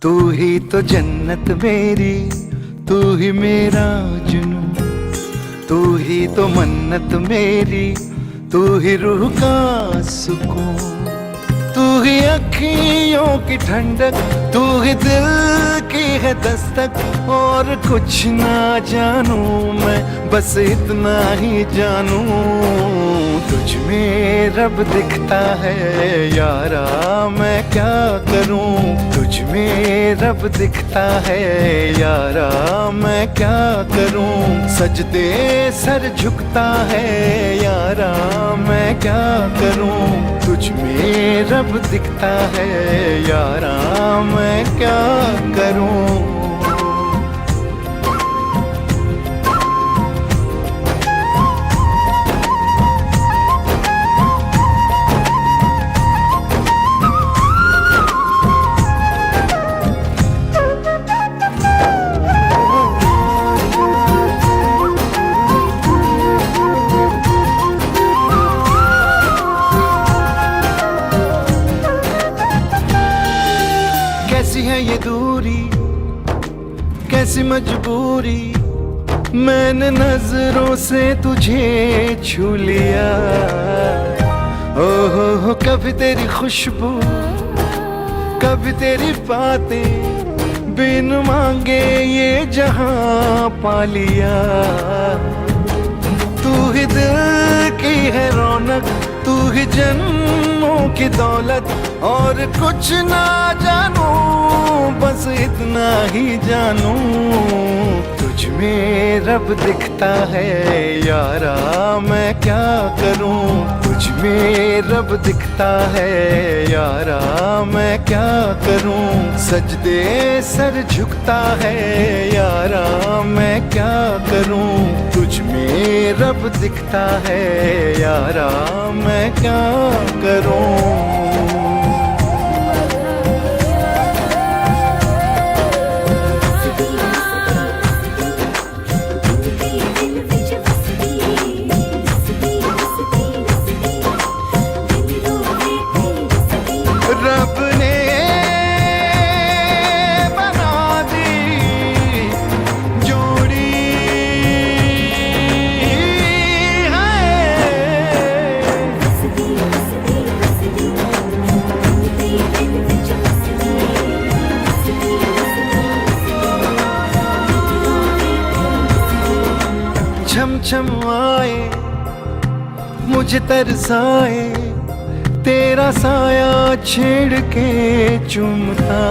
तू ही तो जन्नत मेरी, तू ही मेरा जुनू, तू ही तो मन्नत मेरी, तू ही रूह का सुकून, तू ही अखियों की ठंडक, तू ही दिल की है दस्तक। और कुछ ना जानू मैं, बस इतना ही जानू, तुझ में रब दिखता है यारा, मैं क्या करूं। तुझ में रब दिखता है यारा, मैं क्या करूं। सजदे सर झुकता है यारा, मैं क्या करूं। तुझ में रब दिखता है यारा, मैं क्या करूं। कैसी है ये दूरी, कैसी मजबूरी, मैंने नजरों से तुझे छू लिया। हो कभी तेरी खुशबू, कभी तेरी बातें, बिन मांगे ये जहां पा लिया। तू ही दिल की है रौनक, तू ही जन्मों की दौलत। और कुछ ना जानू, बस इतना ही जानू, तुझ में रब दिखता है यारा, मैं क्या करूं। तुझ में रब दिखता है यारा, मैं क्या करूं। सजदे सर झुकता है यारा, मैं क्या करूं। तुझ में रब दिखता है यारा, मैं क्या करूं। रब ने बना दी जोड़ी छम छम आए, मुझे तरसाए, तेरा साया छेड़ के चूमता।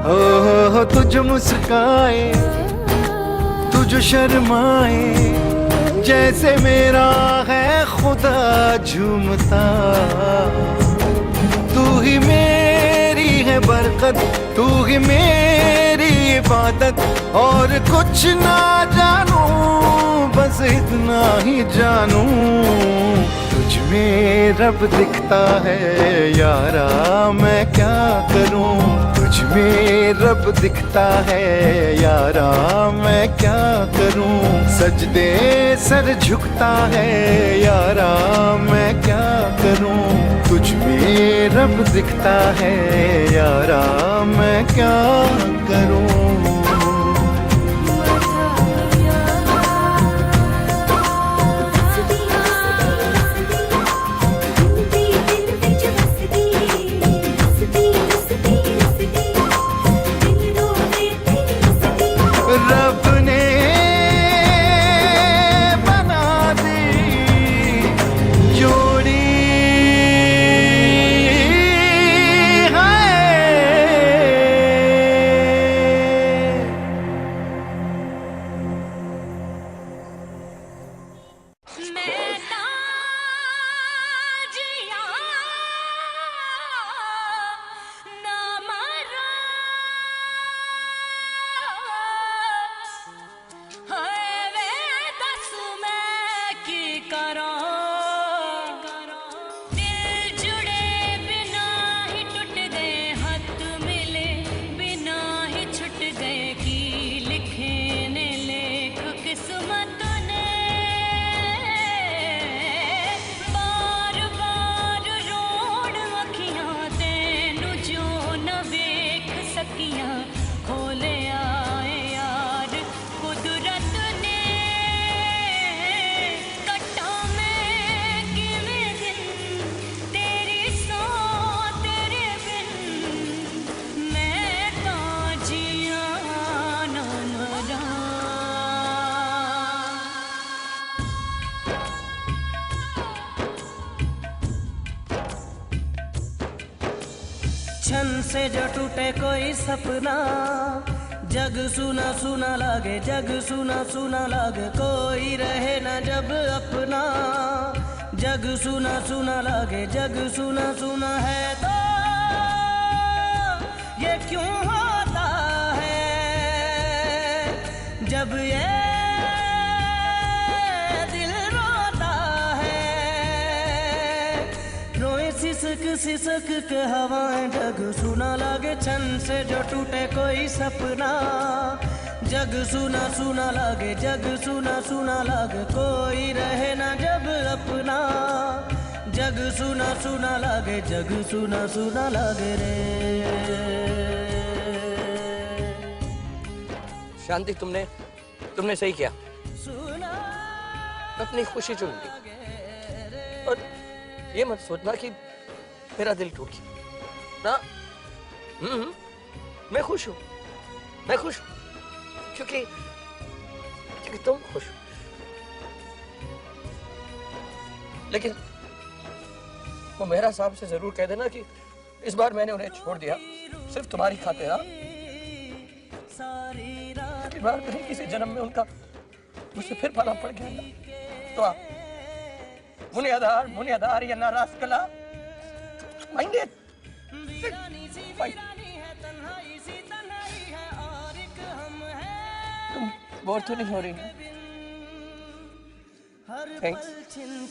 हो तुझ मुस्काए, तुझ शर्माए, जैसे मेरा है खुदा झूमता। तू ही मेरी है बरकत, तू ही मेरी इबादत। और कुछ ना जानू, बस इतना ही जानू, तुझ में रब दिखता है यारा, मैं क्या करूं। तुझ में रब दिखता है यारा, मैं क्या करूं। सजदे सर झुकता है यारा, मैं क्या करूं। तुझ में रब दिखता है यारा, मैं क्या करूं। रब ने बना दी जोड़ी है। क्षण से जो टूटे कोई सपना, जग सुना सुना लागे, जग सुना सुना लागे, कोई रहे ना जब अपना। जग सुना सुना लागे, जग सुना सुना है तो ये क्यों होता है? जब ये दिल रोता है, रोए सिसक सिसक के हवाएं, जग सुना लागे, क्षण से जो टूटे कोई सपना। जग सुना सुना लागे, जग सुना सुना लागे, कोई रहे ना जब अपना। जग सुना सुना लागे, जग सुना सुना लागे रे। शांति, तुमने सही किया। अपनी खुशी चुन ली और ये मत सोचना कि मेरा दिल टूट गया ना। मैं खुश हूं, मैं खुश हूं क्योंकि तुम खुश हो। लेकिन वो मेरा साहब से जरूर कह देना कि इस बार मैंने उन्हें छोड़ दिया सिर्फ तुम्हारी खातिर। हाँ, इस बार कहीं किसी जन्म में उनका मुझसे फिर पाला पड़ गया ना, तो आप मुनियादार या नाराज कला माइंडेड तुम बोर तो नहीं हो रही ना? थैंक्स।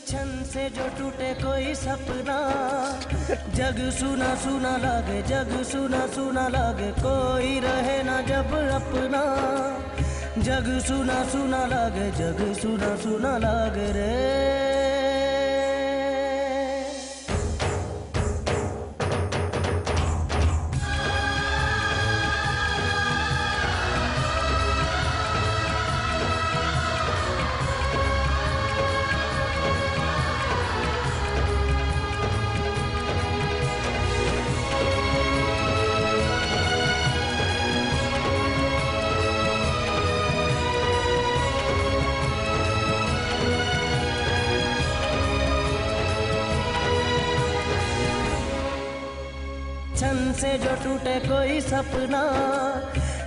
क्षण से जो टूटे कोई सपना, जग सुना सुना लागे, जग सुना सुना लागे, कोई रहे ना जब अपना। जग सुना सुना लागे, जग सुना सुना लागे रे। क्षण से जो टूटे कोई सपना,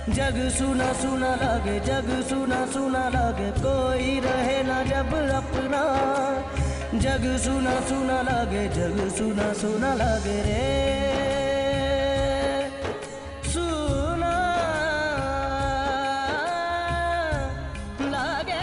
जग सुना सुना लागे, जग सुना सुना लागे, कोई रहे ना जब अपना। जग सुना सुना लागे, जग सुना सुना लागे रे। सुना लागे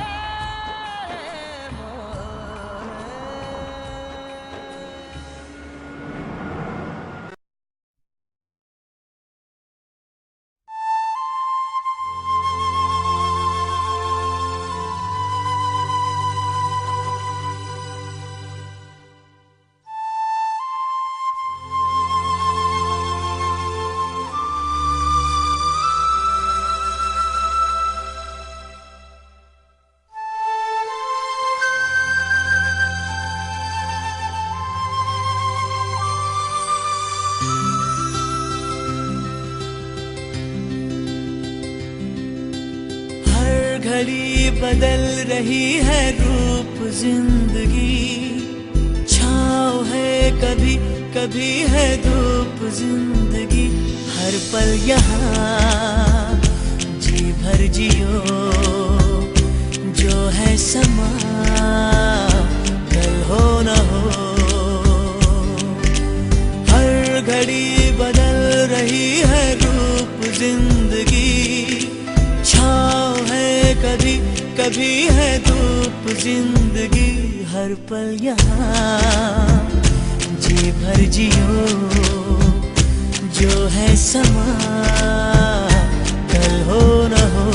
घड़ी बदल रही है रूप जिंदगी, छाँव है कभी कभी है धूप जिंदगी। हर पल यहाँ जी भर जियो, जो है समा कल हो न हो। हर घड़ी बदल रही है रूप जिंदगी, छाँव है कभी कभी है धूप जिंदगी। हर पल यहाँ जी भर जियो, जो है समा कल हो न हो।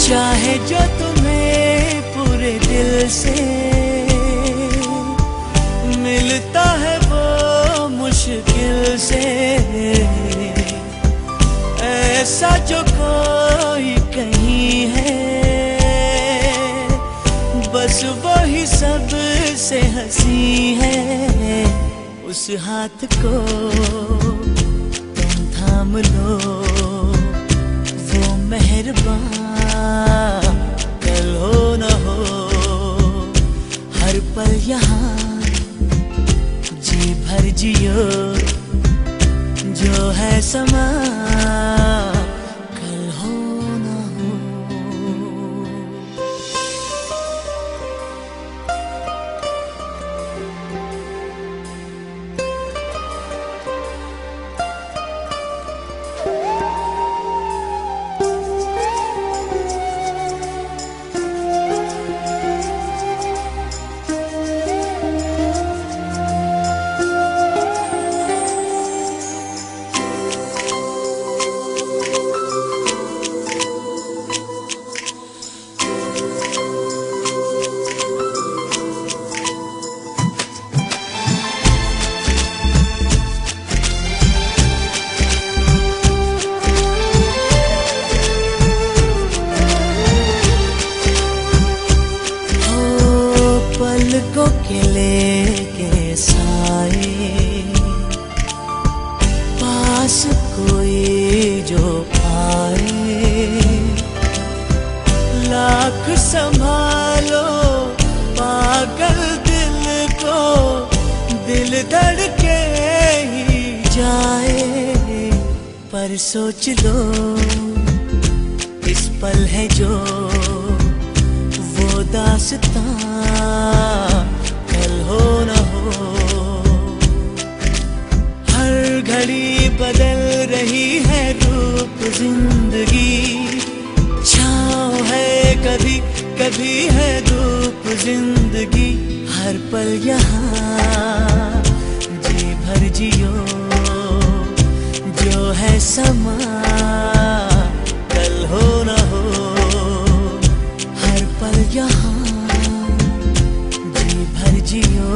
चाहे जो तुम्हें पूरे पूरे दिल से, मिलता है वो मुश्किल से। ऐसा जो कोई कहीं है, बस वही सबसे हंसी है। उस हाथ को तुम थाम लो, वो मेहरबान कल हो न हो। हर पल यहाँ जी भर जियो, जो है समा कल हो न हो। पलकों के लेके साए, पास कोई जो आए। लाख संभालो पागल दिल को, दिल धड़के ही जाए। पर सोच लो इस पल है जो वो दास्तां कल हो न हो। हर घड़ी बदल रही है रूप जिंदगी, छाँव है कभी कभी है धूप जिंदगी। हर पल यहाँ जी भर जियो, जो है समा कल हो न हो। हर पल यहाँ जी भर जियो,